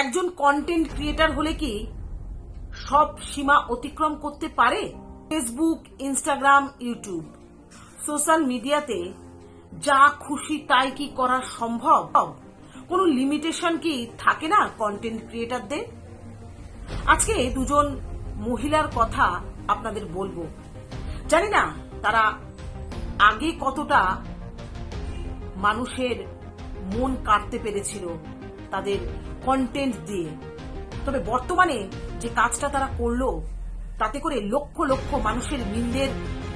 একজন content creator হলে কি সব সীমা অতিক্রম করতে পারে? ফেসবুক, ইনস্টাগ্রাম, ইউটিউব, সোশ্যাল মিডিয়াতে যা খুশি তাই কি করা সম্ভব? কোনো লিমিটেশন কি থাকে না কন্টেন্ট ক্রিয়েটরদের? আজকে দুজন মহিলার কথা আপনাদের বলবো। জানি না তারা আগে কতটা মানুষের মন কাটতে পেরেছিল তাদের কন্টেন্ট দিয়ে, তবে বর্তমানে যে কাজটা তারা করলো তাতে করে লক্ষ লক্ষ মানুষের নিন্দের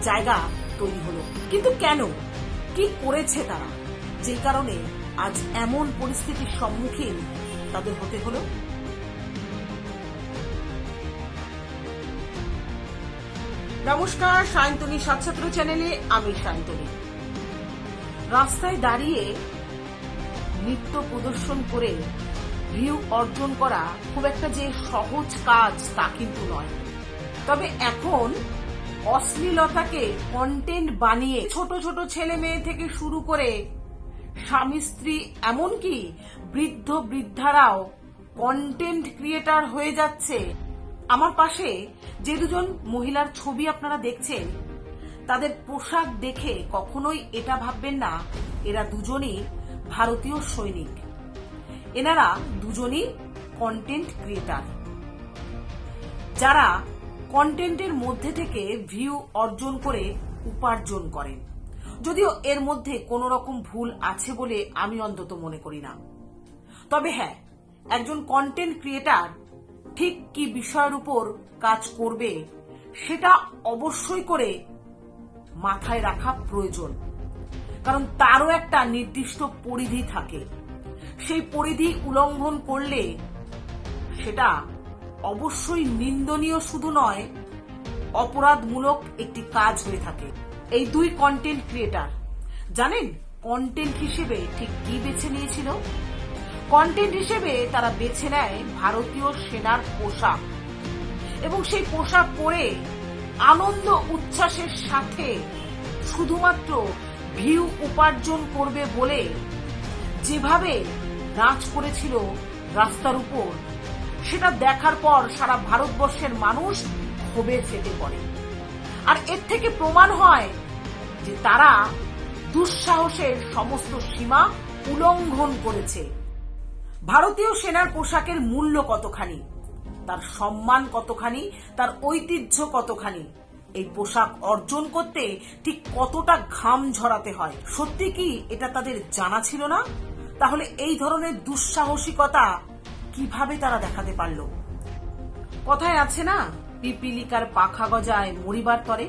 জায়গা তৈরি হলো। কিন্তু কেন, কি করেছে তারা যেই কারণে আজ এমন পরিস্থিতির সম্মুখীন তাদের হতে হলো? নমস্কার, সায়ন্তনী সাতছাত্র চ্যানেলে আমি সায়ন্তনী। রাস্তায় দাঁড়িয়ে নৃত্য প্রদর্শন করে ভিউ অর্জন করা খুব একটা যে সহজ কাজ তা কিন্তু নয়। তবে এখন অশ্লীলতাকে কন্টেন্ট বানিয়ে ছোট ছোট ছেলে মেয়ে থেকে শুরু করে স্বামী স্ত্রী এমনকি বৃদ্ধ বৃদ্ধারাও কন্টেন্ট ক্রিয়েটর হয়ে যাচ্ছে। আমার পাশে যে দুজন মহিলার ছবি আপনারা দেখছেন, তাদের পোশাক দেখে কখনোই এটা ভাববেন না এরা দুজনই ভারতীয় সৈনিক। এনারা দুজনই কন্টেন্ট ক্রিয়েটর, যারা কন্টেন্টের মধ্যে থেকে ভিউ অর্জন করে উপার্জন করেন। যদিও এর মধ্যে কোনো রকম ভুল আছে বলে আমি অন্তত মনে করি না। তবে হ্যাঁ, একজন কন্টেন্ট ক্রিয়েটর ঠিক কি বিষয়ের উপর কাজ করবে সেটা অবশ্যই করে মাথায় রাখা প্রয়োজন, কারণ তারও একটা নির্দিষ্ট পরিধি থাকে। সেই পরিধি উল্লঙ্ঘন করলে সেটা অবশ্যই নিন্দনীয় শুধু নয়, অপরাধমূলক একটি কাজ হয়ে থাকে। এই দুই কন্টেন্ট ক্রিয়েটর জানেন কন্টেন্ট হিসেবে ঠিক কি বেছে নিয়েছিল? কন্টেন্ট হিসেবে তারা বেছে নেয় ভারতীয় সেনার পোশাক, এবং সেই পোশাক পরে আনন্দ উচ্ছ্বাসের সাথে শুধুমাত্র ভিউ উপার্জন করবে বলে যেভাবে নাচ করেছিল রাস্তার উপর, সেটা দেখার পর সারা ভারতবর্ষের মানুষ ক্ষোভে ফেটে পড়ে। আর এর থেকে প্রমাণ হয় যে তারা দুঃসাহসের সমস্ত সীমা উল্লঙ্ঘন করেছে। ভারতীয় সেনার পোশাকের মূল্য কতখানি, তার সম্মান কতখানি, তার ঐতিহ্য কতখানি, এই পোশাক অর্জন করতে ঠিক কতটা ঘাম ঝরাতে হয়, সত্যি কি এটা তাদের জানা ছিল না? তাহলে এই ধরনের দুঃসাহসিকতা কিভাবে তারা দেখাতে পারল? কথায় আছে না, পিপিলিকার পাখা গজায় মরিবার তরে।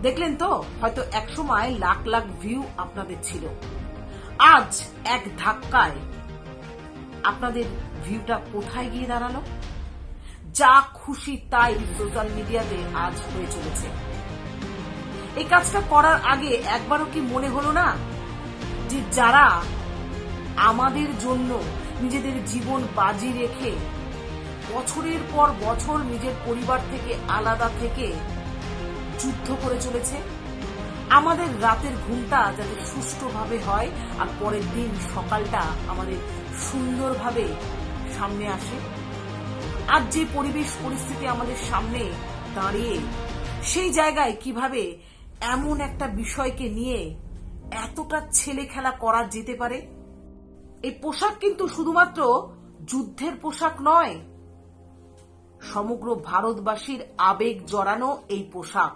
দেখলেন তো, হয়তো একসময় লাখ লাখ ভিউ আপনাদের ছিল, আজ এক ধাক্কায় আপনাদের ভিউটা কোথায় গিয়ে দাঁড়ালো? যা খুশি তাই সোশ্যাল মিডিয়াতে আজ হয়ে চলেছে। এই কাজটা করার আগে একবারও কি মনে হলো না যে যারা আমাদের জন্য নিজেদের জীবন বাজি রেখে বছরের পর বছর নিজের পরিবার থেকে আলাদা থেকে যুদ্ধ করে চলেছে, আমাদের রাতের ঘুমটা যাতে সুষ্ঠুভাবে হয় আর পরের দিন সকালটা আমাদের সুন্দরভাবে সামনে আসে। আজ যে পরিবেশ পরিস্থিতি আমাদের সামনে দাঁড়িয়ে, সেই জায়গায় কিভাবে এমন একটা বিষয়কে নিয়ে এতটা ছেলে খেলা করা যেতে পারে? এই পোশাক কিন্তু শুধুমাত্র যুদ্ধের পোশাক নয়, সমগ্র ভারতবাসীর আবেগ জড়ানো এই পোশাক।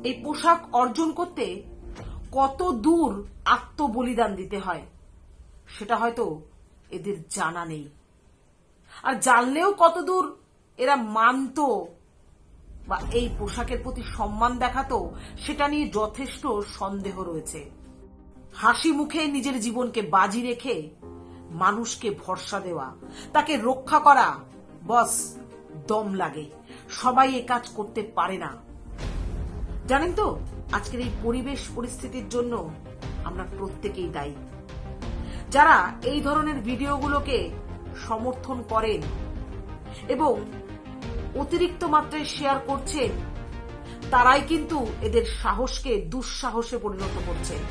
এই পোশাক অর্জন করতে কত দূর আত্মবলিদান দিতে হয় সেটা হয়তো এদের জানা নেই, আর জানলেও কত দূর এরা মানত বা এই পোশাকের প্রতি সম্মান দেখাতো সেটা নিয়ে যথেষ্ট সন্দেহ রয়েছে। হাসি মুখে নিজের জীবনকে বাজি রেখে মানুষকে ভরসা দেওয়া, তাকে রক্ষা করা, বস দম লাগে। সবাই এ কাজ করতে পারে না। জানেন তো, আজকের এই পরিবেশ পরিস্থিতির জন্য আমরা প্রত্যেকেই দায়ী। যারা এই ধরনের ভিডিওগুলোকে সমর্থন করেন এবং অতিরিক্ত মাত্রায় শেয়ার করছেন, তারাই কিন্তু এদের সাহসকে দুঃসাহসে পরিণত করছেন।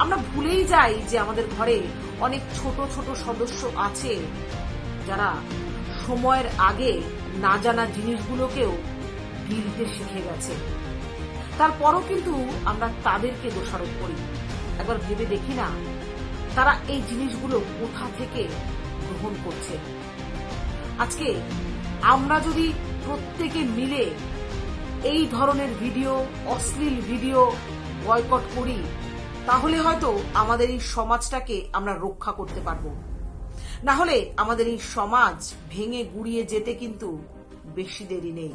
আমরা ভুলেই যাই যে আমাদের ঘরে অনেক ছোট ছোট সদস্য আছে যারা সময়ের আগে না জানা জিনিসগুলোকেও গিলতে শিখে গেছে। তারপরও কিন্তু আমরা তাদেরকে দোষারোপ করি। একবার ভেবে দেখি না, তারা এই জিনিসগুলো কোথা থেকে গ্রহণ করছে। আজকে আমরা যদি প্রত্যেকে মিলে এই ধরনের ভিডিও, অশ্লীল ভিডিও বয়কট করি, তাহলে হয়তো আমাদের এই সমাজটাকে আমরা রক্ষা করতে পারবো। না হলে আমাদের এই সমাজ ভেঙে গুড়িয়ে যেতে কিন্তু বেশি দেরি নেই।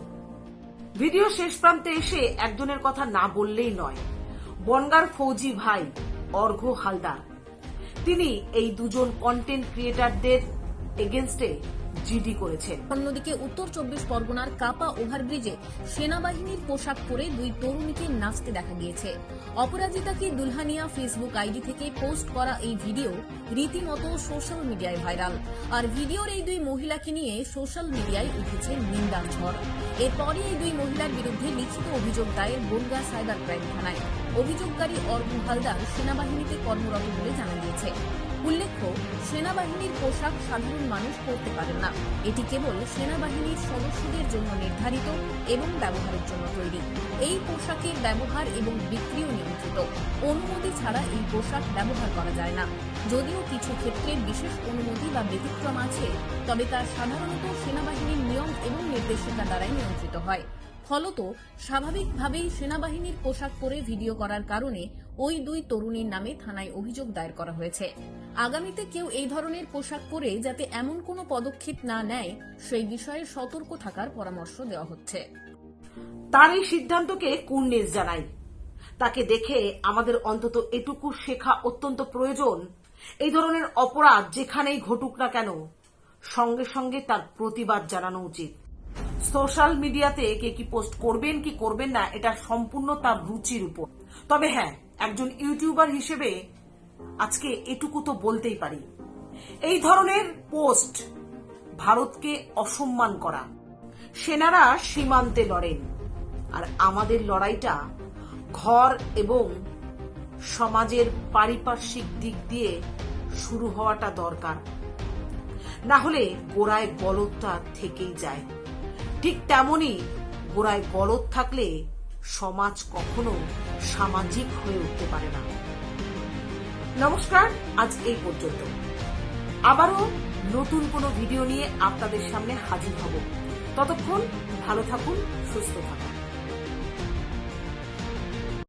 ভিডিও শেষ প্রান্তে এসে একজনের কথা না বললেই নয়। বনগাঁর ফৌজি ভাই অর্ঘ্য হালদার, তিনি এই দুজন কন্টেন্ট ক্রিয়েটারদের এগেনস্টে জিডি করেছেন। অন্যদিকে উত্তর 24 পরগনার কাপা ওভারব্রিজে সেনাবাহিনীর পোশাক পরে দুই তরুণীকে নাচতে দেখা গিয়েছে। অপরাজিতাকে দুলহানিয়া ফেসবুক আইডি থেকে পোস্ট করা এই ভিডিও রীতিমতো সোশ্যাল মিডিয়ায় ভাইরাল। আর ভিডিওর এই দুই মহিলাকে নিয়ে সোশ্যাল মিডিয়ায় উঠেছে নিন্দার ঝড়। এরপরই এই দুই মহিলার বিরুদ্ধে লিখিত অভিযোগ দায়ের বনগাঁ সাইবার ক্রাইম থানায়। অভিযোগকারী অর্ঘ্য হালদার সেনাবাহিনীতে কর্মরত বলে জানা গিয়েছে। উল্লেখ্য, সেনাবাহিনীর পোশাক সাধারণ মানুষ পরতে পারেন না। এটি কেবল সেনাবাহিনীর সদস্যদের জন্য নির্ধারিত এবং ব্যবহারের জন্য তৈরি। এই পোশাকের ব্যবহার এবং বিক্রিও নিয়ন্ত্রিত। অনুমতি ছাড়া এই পোশাক ব্যবহার করা যায় না। যদিও কিছু ক্ষেত্রে বিশেষ অনুমতি বা ব্যতিক্রম আছে, তবে তা সাধারণত সেনাবাহিনীর নিয়ম এবং নির্দেশিকা দ্বারাই নিয়ন্ত্রিত হয়। ফলত স্বাভাবিকভাবেই সেনাবাহিনীর পোশাক পরে ভিডিও করার কারণে ওই দুই তরুণীর নামে থানায় অভিযোগ দায়ের করা হয়েছে। আগামীতে কেউ এই ধরনের পোশাক পরে যাতে এমন কোনো পদক্ষেপ না নেয়, সেই বিষয়ে সতর্ক থাকার পরামর্শ দেওয়া হচ্ছে। তার এই সিদ্ধান্তকে কুর্নিশ জানাই। তাকে দেখে আমাদের অন্তত এটুকু শেখা অত্যন্ত প্রয়োজন, এই ধরনের অপরাধ যেখানেই ঘটুক না কেন, সঙ্গে সঙ্গে তার প্রতিবাদ জানানো উচিত। সোশ্যাল মিডিয়াতে কে কি পোস্ট করবেন কি করবেন না, এটা সম্পূর্ণ তার রুচির উপর। তবে হ্যাঁ, একজন ইউটিউবার হিসেবে আজকে এটুকু তো বলতেই পারি, এই ধরনের পোস্ট ভারতকে অসম্মান করা। সেনারা সীমান্তে লড়েন, আর আমাদের লড়াইটা ঘর এবং সমাজের পারিপার্শ্বিক দিক দিয়ে শুরু হওয়াটা দরকার। না হলে গোড়ায় গলদটা থেকেই যায়। ঠিক তেমনই গোড়ায় গলদ থাকলে সমাজ কখনো সামাজিক হয়ে উঠতে পারে না। নমস্কার, আজ এই পর্যন্ত। আবারও নতুন কোনো ভিডিও নিয়ে আপনাদের সামনে হাজির হব। ততক্ষণ ভালো থাকুন, সুস্থ থাকুন।